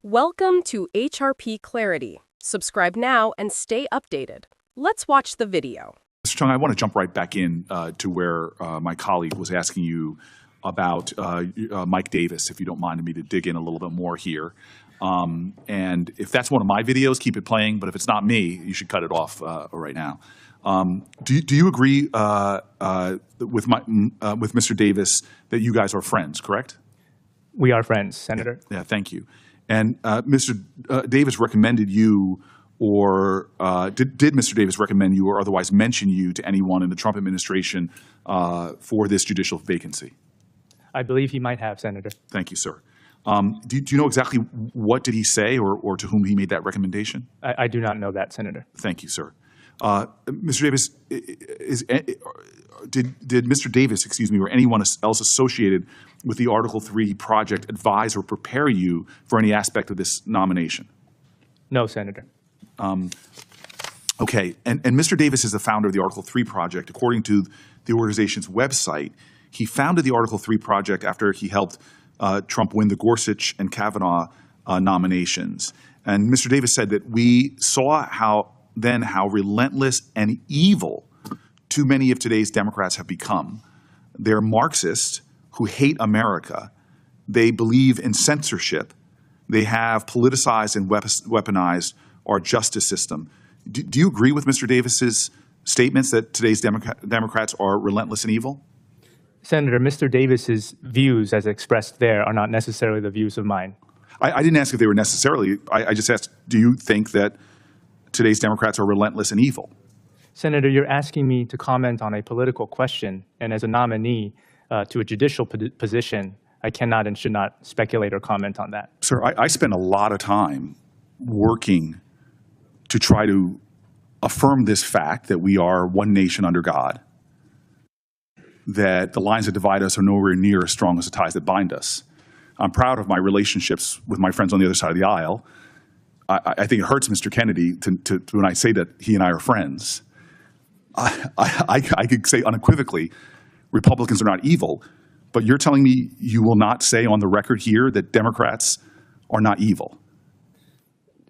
Welcome to HRP Clarity. Subscribe now and stay updated. Let's watch the video. Mr. Tung, I want to jump right back in to where my colleague was asking you about Mike Davis, if you don't mind me to dig in a little bit more here. And if that's one of my videos, keep it playing. But if it's not me, you should cut it off right now. Do you agree with Mr. Davis that you guys are friends, correct? We are friends, Senator. Yeah, thank you. And Mr. Davis recommended you, or did Mr. Davis recommend you or otherwise mention you to anyone in the Trump administration for this judicial vacancy? I believe he might have, Senator. Thank you, sir. Do you know exactly what did he say or to whom he made that recommendation? I do not know that, Senator. Thank you, sir. Mr. Davis, did Mr. Davis, excuse me, or anyone else associated with the Article 3 project advise or prepare you for any aspect of this nomination? No, Senator. Okay, and Mr. Davis is the founder of the Article 3 project. According to the organization's website, he founded the Article 3 project after he helped Trump win the Gorsuch and Kavanaugh nominations. And Mr. Davis said that we saw how relentless and evil too many of today's Democrats have become. They're Marxists who hate America. They believe in censorship. They have politicized and weaponized our justice system. Do you agree with Mr. Davis's statements that today's Democrats are relentless and evil? Senator, Mr. Davis's views as expressed there are not necessarily the views of mine. I didn't ask if they were necessarily. I just asked, do you think that today's Democrats are relentless and evil? Senator, you're asking me to comment on a political question, and as a nominee to a judicial position, I cannot and should not speculate or comment on that. Sir, I spend a lot of time working to try to affirm this fact that we are one nation under God, that the lines that divide us are nowhere near as strong as the ties that bind us. I'm proud of my relationships with my friends on the other side of the aisle. I think it hurts Mr. Kennedy when I say that he and I are friends. I could say unequivocally, Republicans are not evil, but you're telling me you will not say on the record here that Democrats are not evil?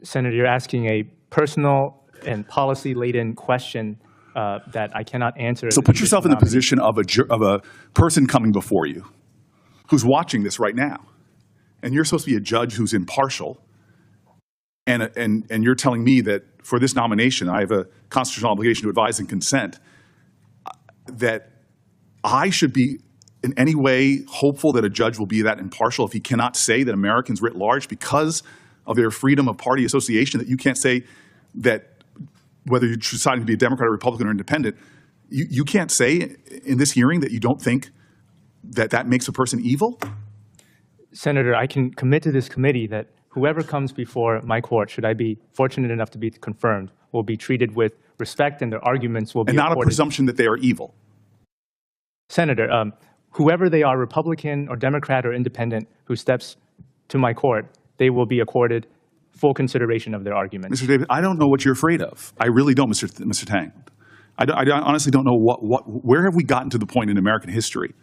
Senator, you're asking a personal and policy-laden question that I cannot answer. So put yourself in the position of a person coming before you who's watching this right now, and you're supposed to be a judge who's impartial, and you're telling me that for this nomination, I have a constitutional obligation to advise and consent, that I should be in any way hopeful that a judge will be that impartial if he cannot say that Americans writ large, because of their freedom of party association, that you can't say that whether you're deciding to be a Democrat or Republican or independent, you can't say in this hearing that you don't think that that makes a person evil? Senator, I can commit to this committee that whoever comes before my court, should I be fortunate enough to be confirmed, will be treated with respect and their arguments will be And not accorded. a presumption that they are evil. Senator, whoever they are, Republican or Democrat or independent, who steps to my court, they will be accorded full consideration of their arguments. Mr. Davis, I don't know what you're afraid of. I really don't, Mr. Tang. I honestly don't know where have we gotten to the point in American history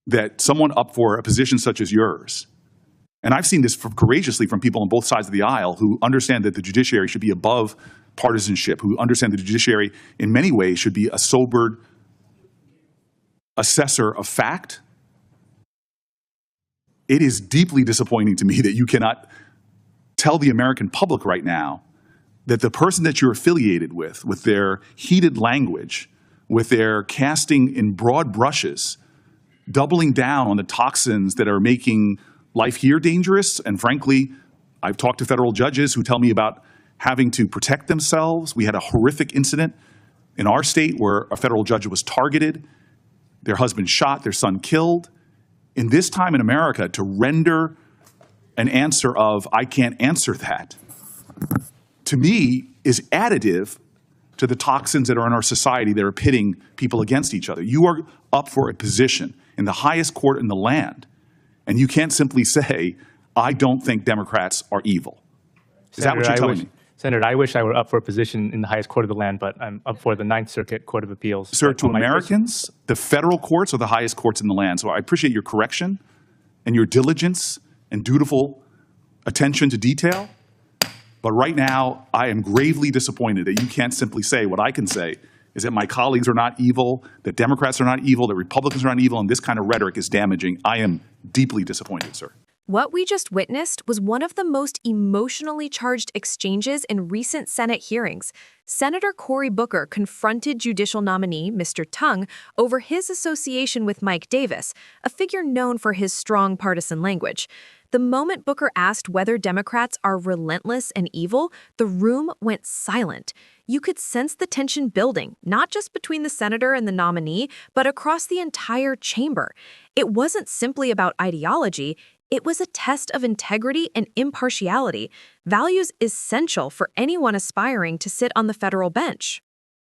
that someone up for a position such as yours, and I've seen this courageously from people on both sides of the aisle who understand that the judiciary should be above partisanship, who understand that the judiciary in many ways should be a sobered assessor of fact. It is deeply disappointing to me that you cannot tell the American public right now that the person that you're affiliated with their heated language, with their casting in broad brushes, doubling down on the toxins that are making life here dangerous. And frankly, I've talked to federal judges who tell me about having to protect themselves. We had a horrific incident in our state where a federal judge was targeted, their husband shot, their son killed. In this time in America, to render an answer of, I can't answer that, to me is additive to the toxins that are in our society that are pitting people against each other. You are up for a position in the highest court in the land, and you can't simply say, I don't think Democrats are evil. Is that what you're telling me? Senator, I wish I were up for a position in the highest court of the land, but I'm up for the Ninth Circuit Court of Appeals. Sir, to Americans, the federal courts are the highest courts in the land. So I appreciate your correction and your diligence and dutiful attention to detail. But right now, I am gravely disappointed that you can't simply say what I can say is that my colleagues are not evil, that Democrats are not evil, that Republicans are not evil, and this kind of rhetoric is damaging. I am deeply disappointed, sir. What we just witnessed was one of the most emotionally charged exchanges in recent Senate hearings. Senator Cory Booker confronted judicial nominee Mr. Tung over his association with Mike Davis, a figure known for his strong partisan language. The moment Booker asked whether Democrats are relentless and evil, the room went silent. You could sense the tension building, not just between the senator and the nominee, but across the entire chamber. It wasn't simply about ideology. It was a test of integrity and impartiality, values essential for anyone aspiring to sit on the federal bench.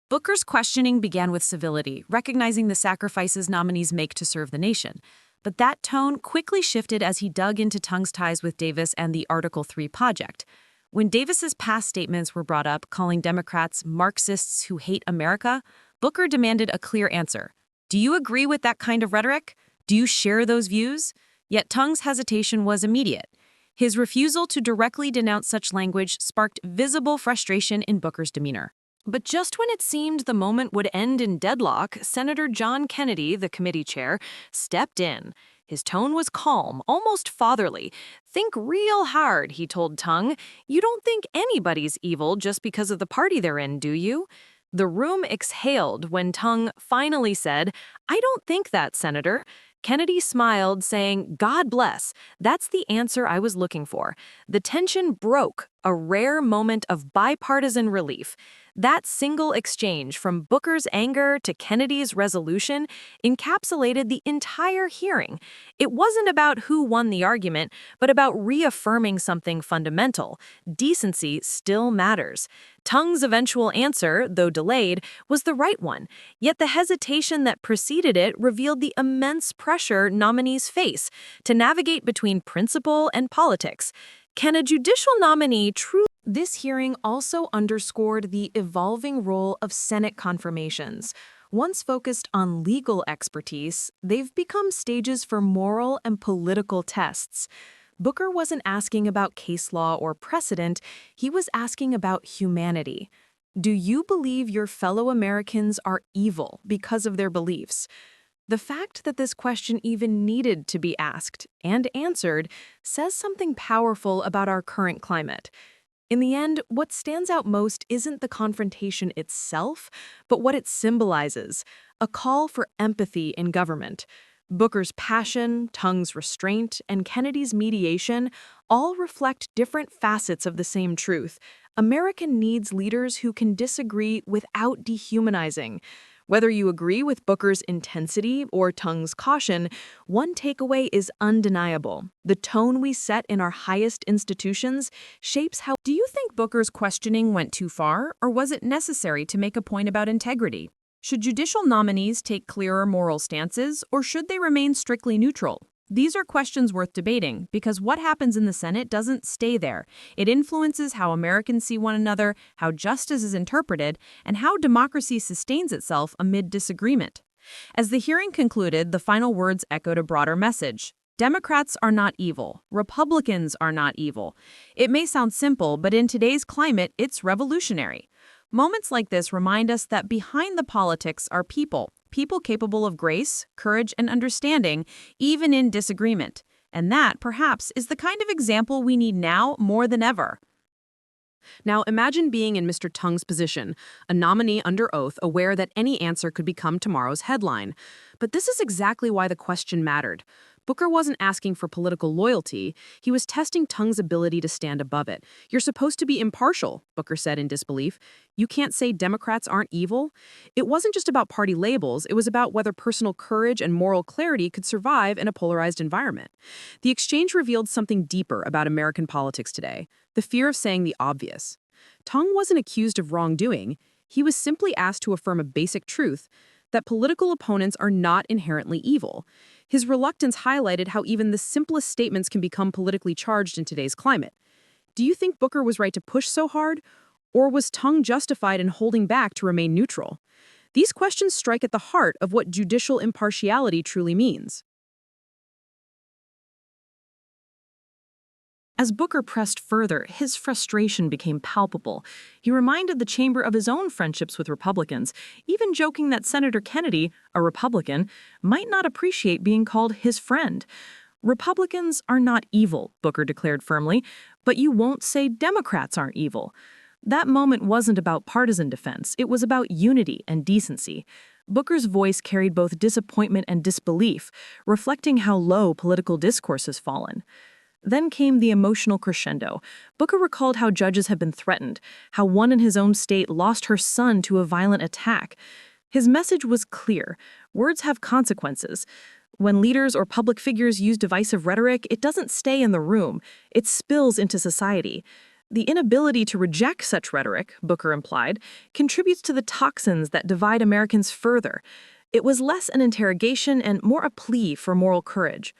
Booker's questioning began with civility, recognizing the sacrifices nominees make to serve the nation. But that tone quickly shifted as he dug into Tung's ties with Davis and the Article 3 project. When Davis's past statements were brought up, calling Democrats Marxists who hate America, Booker demanded a clear answer. Do you agree with that kind of rhetoric? Do you share those views? Yet Tung's hesitation was immediate. His refusal to directly denounce such language sparked visible frustration in Booker's demeanor. But just when it seemed the moment would end in deadlock, Senator John Kennedy, the committee chair, stepped in. His tone was calm, almost fatherly. Think real hard, he told Tung. You don't think anybody's evil just because of the party they're in, do you? The room exhaled when Tung finally said, I don't think that, Senator. Kennedy smiled, saying, God bless. That's the answer I was looking for. The tension broke, a rare moment of bipartisan relief. That single exchange, from Booker's anger to Kennedy's resolution, encapsulated the entire hearing. It wasn't about who won the argument, but about reaffirming something fundamental. Decency still matters. Tung's eventual answer, though delayed, was the right one. Yet the hesitation that preceded it revealed the immense pressure nominees face to navigate between principle and politics. Can a judicial nominee truly? This hearing also underscored the evolving role of Senate confirmations. Once focused on legal expertise, they've become stages for moral and political tests. Booker wasn't asking about case law or precedent, he was asking about humanity. Do you believe your fellow Americans are evil because of their beliefs? The fact that this question even needed to be asked and answered says something powerful about our current climate. In the end, what stands out most isn't the confrontation itself, but what it symbolizes, a call for empathy in government. Booker's passion, Tung's restraint, and Kennedy's mediation all reflect different facets of the same truth. America needs leaders who can disagree without dehumanizing. Whether you agree with Booker's intensity or Tung's caution, one takeaway is undeniable. The tone we set in our highest institutions shapes how. Do you think Booker's questioning went too far, or was it necessary to make a point about integrity? Should judicial nominees take clearer moral stances, or should they remain strictly neutral? These are questions worth debating, because what happens in the Senate doesn't stay there. It influences how Americans see one another, how justice is interpreted, and how democracy sustains itself amid disagreement. As the hearing concluded, the final words echoed a broader message. Democrats are not evil. Republicans are not evil. It may sound simple, but in today's climate, it's revolutionary. Moments like this remind us that behind the politics are people capable of grace, courage, and understanding, even in disagreement. And that, perhaps, is the kind of example we need now more than ever. Now imagine being in Mr. Tung's position, a nominee under oath, aware that any answer could become tomorrow's headline. But this is exactly why the question mattered. Booker wasn't asking for political loyalty. He was testing Tung's ability to stand above it. You're supposed to be impartial, Booker said in disbelief. You can't say Democrats aren't evil. It wasn't just about party labels. It was about whether personal courage and moral clarity could survive in a polarized environment. The exchange revealed something deeper about American politics today, the fear of saying the obvious. Tung wasn't accused of wrongdoing. He was simply asked to affirm a basic truth, that political opponents are not inherently evil. His reluctance highlighted how even the simplest statements can become politically charged in today's climate. Do you think Booker was right to push so hard? Or was Tung justified in holding back to remain neutral? These questions strike at the heart of what judicial impartiality truly means. As Booker pressed further, his frustration became palpable. He reminded the chamber of his own friendships with Republicans, even joking that Senator Kennedy, a Republican, might not appreciate being called his friend. Republicans are not evil, Booker declared firmly, but you won't say Democrats aren't evil. That moment wasn't about partisan defense, it was about unity and decency. Booker's voice carried both disappointment and disbelief, reflecting how low political discourse has fallen. Then came the emotional crescendo. Booker recalled how judges had been threatened, how one in his own state lost her son to a violent attack. His message was clear. Words have consequences. When leaders or public figures use divisive rhetoric, it doesn't stay in the room. It spills into society. The inability to reject such rhetoric, Booker implied, contributes to the toxins that divide Americans further. It was less an interrogation and more a plea for moral courage.